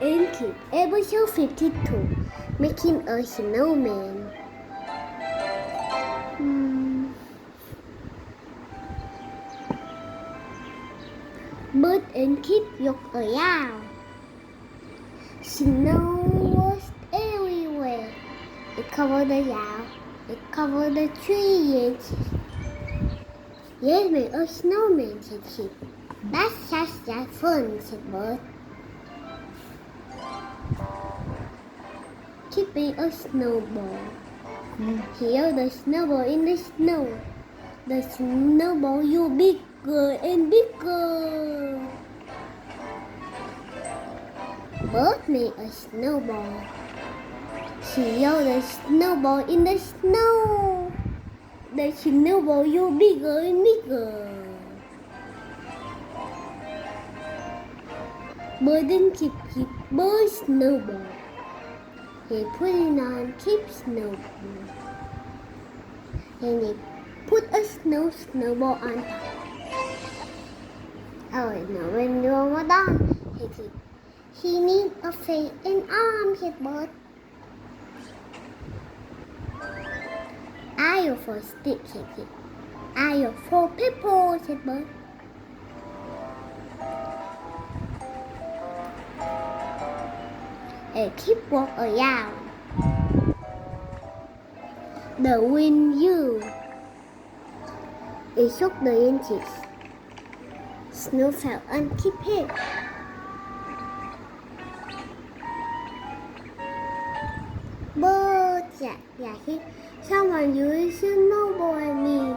and Kid, episode 52, making a snowman. Bert and Kid ยกตัวยาว Snow was everywhere. It covered the yard. It covered the tree. Yes, make a snowman, said Kid. That's just that fun, said Bert. Kid made a snowball. He held the snowball in the snow. The snowball grew bigger and bigger. Bert made a snowball. She held the snowball in the snow. The snowball grew bigger and bigger. Bert and Kid hit Bert's snowball. They put it on Kid's snowball. And they put a snowball on top. Oh, no, when you were done, he said, he needs a face and arm, said Bert. I am for stick, said Kid. I am for people, said Bert. A Kid walked around. The wind blew. It shook the inches. Snow fell on Kid's head. Bert, yeah, someone used a snowball at me.